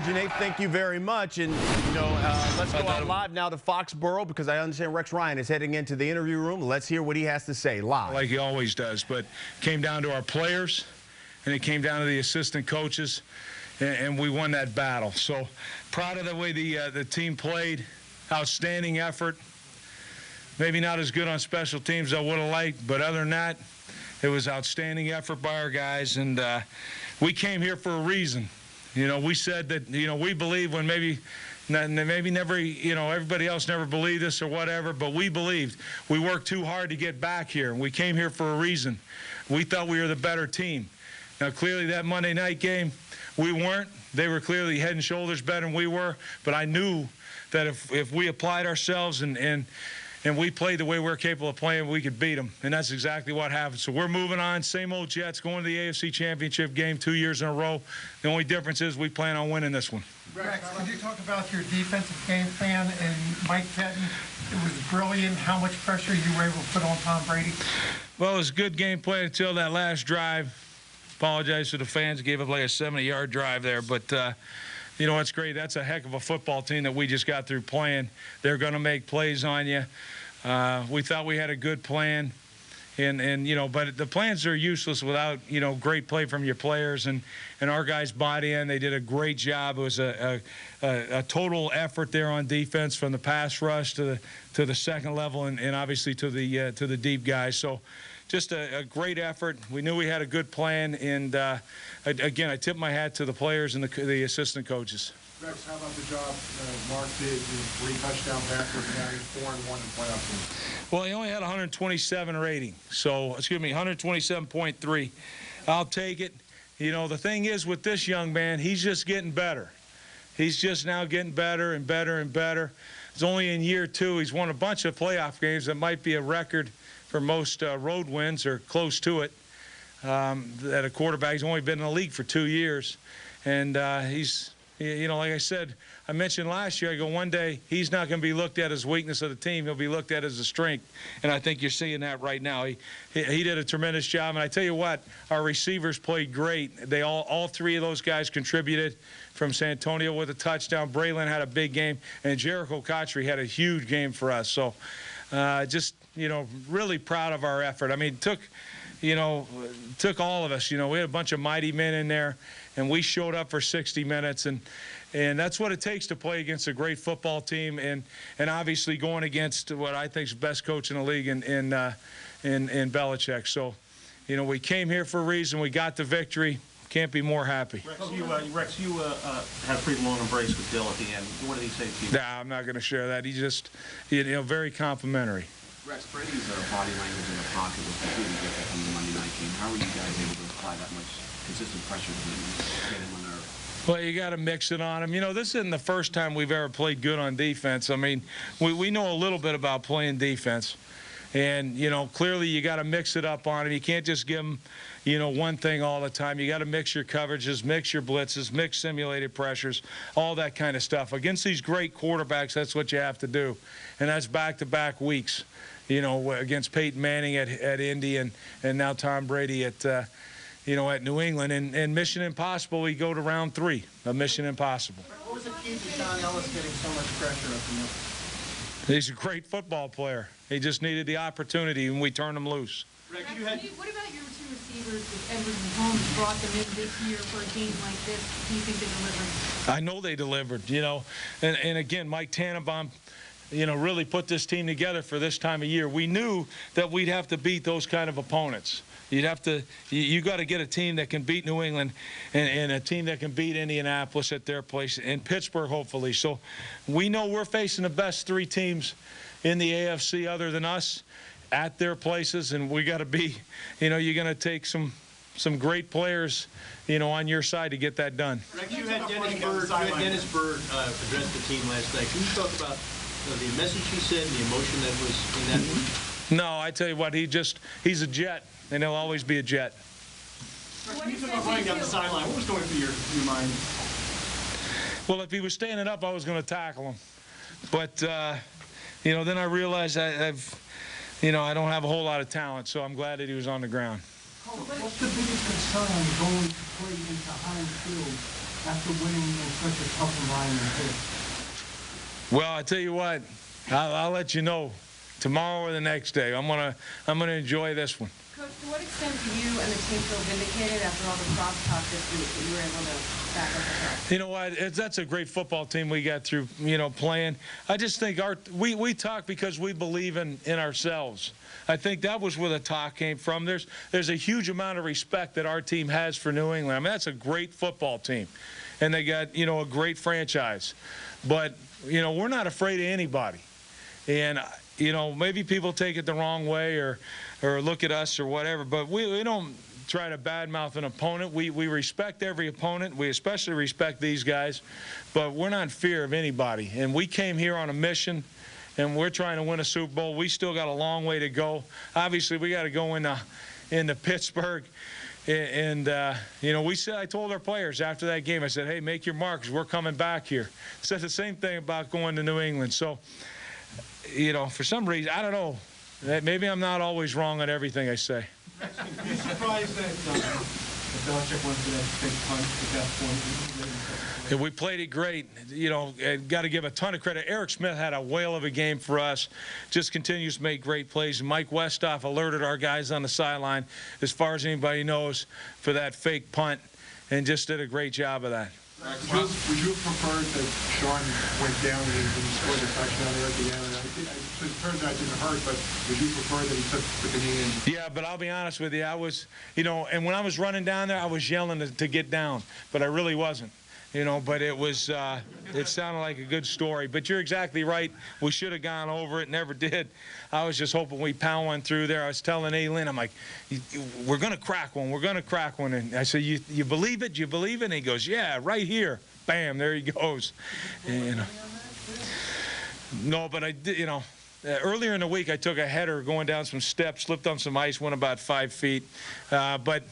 right, Janae, thank you very much. And, let's go out live now to Foxborough because I understand Rex Ryan is heading into the interview room. Let's hear what he has to say live. Like he always does, but came down to our players, and it came down to the assistant coaches, and we won that battle. So proud of the way the team played. Outstanding effort. Maybe not as good on special teams as I would have liked, but other than that, it was outstanding effort by our guys, and we came here for a reason. We said that, we believe when maybe never, everybody else never believed this or whatever, but we believed. We worked too hard to get back here, and we came here for a reason. We thought we were the better team. Now, clearly that Monday night game, we weren't. They were clearly head and shoulders better than we were, but I knew that if we applied ourselves and we played the way we're capable of playing, we could beat them. And that's exactly what happened. So we're moving on. Same old Jets, going to the AFC Championship game 2 years in a row. The only difference is we plan on winning this one. Rex, could you talk about your defensive game plan and Mike Pettin? It was brilliant how much pressure you were able to put on Tom Brady. Well, it was a good game plan until that last drive. Apologize to the fans. Gave up like a 70-yard drive there. But, it's great. That's a heck of a football team that we just got through playing. They're going to make plays on you. We thought we had a good plan. But the plans are useless without, great play from your players. And our guys bought in. They did a great job. It was a total effort there on defense from the pass rush to the second level and obviously to the deep guys. So just a great effort. We knew we had a good plan. And, again, I tip my hat to the players and the assistant coaches. Rex, how about the job Mark did? 3 touchdown passes, now he's 4-1 in playoff games. Well, he only had 127 rating. So, 127.3. I'll take it. The thing is with this young man, he's just getting better. He's just now getting better and better and better. It's only in year 2. He's won a bunch of playoff games that might be a record for most road wins or close to it. At a quarterback, he's only been in the league for 2 years. And he's... like I said, I mentioned last year, I go, one day he's not going to be looked at as weakness of the team. He'll be looked at as a strength. And I think you're seeing that right now. He did a tremendous job. And I tell you what, our receivers played great. They all 3 of those guys contributed, from Santonio with a touchdown. Braylon had a big game. And Jericho Cotchery had a huge game for us. So really proud of our effort. I mean, took all of us. We had a bunch of mighty men in there, and we showed up for 60 minutes, and that's what it takes to play against a great football team, and obviously going against what I think is the best coach in the league in Belichick. So, we came here for a reason. We got the victory. Can't be more happy. Rex, you had a pretty long embrace with Dill at the end. What did he say to you? Nah, I'm not going to share that. He just, very complimentary. Rex, Brady's body language in the pocket was completely different from the Monday night game. How were you guys able to apply that much consistent pressure to him and get him on nerve? Well, you got to mix it on him. This isn't the first time we've ever played good on defense. I mean, we know a little bit about playing defense. And, clearly you got to mix it up on him. You can't just give him, one thing all the time. You got to mix your coverages, mix your blitzes, mix simulated pressures, all that kind of stuff. Against these great quarterbacks, that's what you have to do. And that's back-to-back weeks, against Peyton Manning at Indy and now Tom Brady at New England. And Mission Impossible, we go to round 3 of Mission Impossible. What was the key to John Ellis getting so much pressure at the middle? He's a great football player. He just needed the opportunity, and we turned him loose. Rex, what about your 2 receivers with Edwards and Holmes brought them in this year for a game like this? Do you think they delivered? I know they delivered, And again, Mike Tannenbaum, really put this team together for this time of year. We knew that we'd have to beat those kind of opponents. You got to get a team that can beat New England and a team that can beat Indianapolis at their place, and Pittsburgh, hopefully. So we know we're facing the best 3 teams in the AFC other than us at their places, and we got to be, you're going to take some great players, on your side to get that done. Rex, you had Dennis Byrd address the team last night. Can you talk about the message he said and the emotion that was in that one? No, I tell you what, he's a Jet, and he'll always be a Jet. You took off running down the sideline. What was going through your mind? Well, if he was standing up, I was going to tackle him. But, then I realized I don't have a whole lot of talent, so I'm glad that he was on the ground. What's the biggest concern going to play into Heinz Field after winning in such a tough environment? Well, I tell you what, I'll let you know tomorrow or the next day. I'm gonna enjoy this one. Coach, to what extent do you and the team feel vindicated after all the crosstalk this week that you were able to back up the track? You know what? That's a great football team we got through, playing. I just think we talk because we believe in ourselves. I think that was where the talk came from. There's a huge amount of respect that our team has for New England. I mean, that's a great football team, and they got a great franchise. But we're not afraid of anybody, and maybe people take it the wrong way or look at us or whatever, but we don't try to badmouth an opponent. We respect every opponent. We especially respect these guys, but we're not in fear of anybody. And we came here on a mission, and we're trying to win a Super Bowl. We still got a long way to go. Obviously, we got to go into Pittsburgh. And I told our players after that game, I said, hey, make your marks. We're coming back here. Said the same thing about going to New England. So, for some reason, I don't know. Maybe I'm not always wrong on everything I say. Are you surprised that Belichick went to that big punt at that point? And we played it great. Got to give a ton of credit. Eric Smith had a whale of a game for us. Just continues to make great plays. Mike Westhoff alerted our guys on the sideline, as far as anybody knows, for that fake punt, and just did a great job of that. Would you have preferred that Sean went down and he scored the touchdown there at the end? It turns out it didn't hurt, but would you prefer that he took the knee in? Yeah, but I'll be honest with you. I was, and when I was running down there, I was yelling to get down, but I really wasn't. But it was, it sounded like a good story. But you're exactly right. We should have gone over it, never did. I was just hoping we pound one through there. I was telling Aylin, I'm like, we're going to crack one. We're going to crack one. And I said, you believe it? You believe it? And he goes, yeah, right here. Bam, there he goes. And, no, but I did, earlier in the week I took a header going down some steps, slipped on some ice, went about 5 feet. But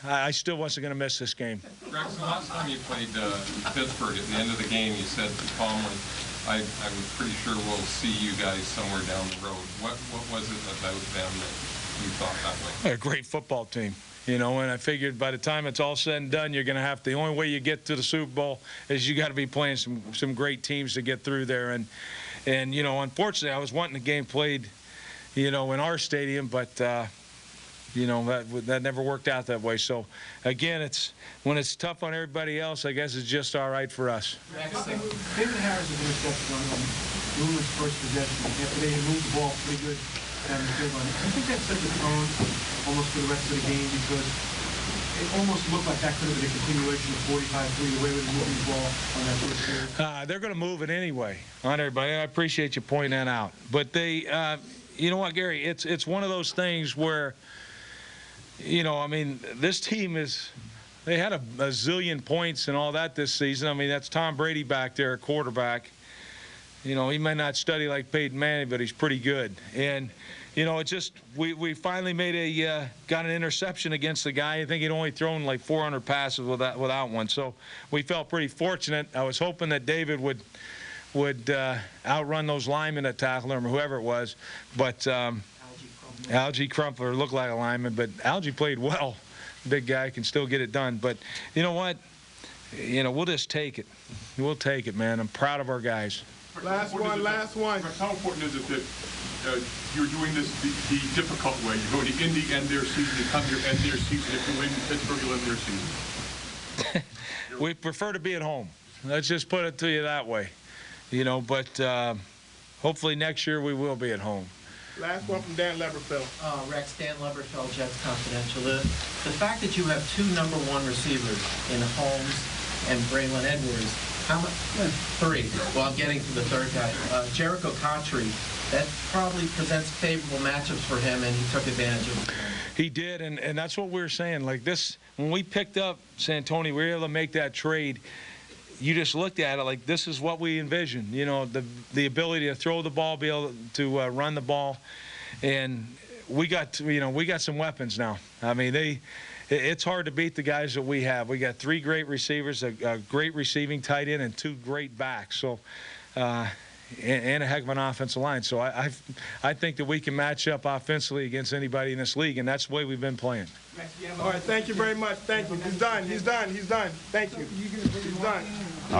I still wasn't going to miss this game. Rex, the last time you played Pittsburgh, at the end of the game, you said to Tomlin, I'm pretty sure we'll see you guys somewhere down the road. What was it about them that you thought that way? A great football team. And I figured by the time it's all said and done, you're going to have the only way you get to the Super Bowl is you got to be playing some great teams to get through there. And unfortunately, I was wanting the game played, in our stadium, but that never worked out that way. So again, when it's tough on everybody else, I guess it's just all right for us. David Harris intercepted on Newland's first possession after they had moved the ball pretty good down the field line. I think that set the tone almost for the rest of the game because it almost looked like that could have been a continuation of 45-3, the way we were moving the ball on that first period. They're going to move it anyway on everybody. I appreciate you pointing that out. But they, you know what, Gary, it's one of those things where, this team they had a zillion points and all that this season. I mean, that's Tom Brady back there at quarterback. He may not study like Peyton Manning, but he's pretty good. And, it's just we finally got an interception against the guy. I think he'd only thrown like 400 passes without one. So we felt pretty fortunate. I was hoping that David would outrun those linemen that tackled him or whoever it was. But Algie Crumpler looked like a lineman, but Algie played well. Big guy can still get it done. But you know what? We'll just take it. We'll take it, man. I'm proud of our guys. Last one. How important is it that you're doing this the difficult way? You're going to Indy, end their season. You come here, end their season. If you win Pittsburgh, you'll end their season. We prefer to be at home. Let's just put it to you that way. But hopefully next year we will be at home. Last one from Dan Leberfeld. Rex, Dan Leberfeld, Jets Confidential. The fact that you have two #1 receivers in Holmes and Braylon Edwards, three. Well, I'm getting to the third guy. Jericho Cotchery, that probably presents favorable matchups for him, and he took advantage of it. He did, and that's what we were saying. Like this, when we picked up Santoni, we were able to make that trade. You just looked at it like this is what we envisioned. The ability to throw the ball, be able to run the ball, and we got some weapons now. I mean, it's hard to beat the guys that we have. We got 3 great receivers, a great receiving tight end, and 2 great backs. So, and a heck of an offensive line. So I think that we can match up offensively against anybody in this league, and that's the way we've been playing. All right, thank you very much. Thank you. He's done. He's done. He's done. Thank you. He's done.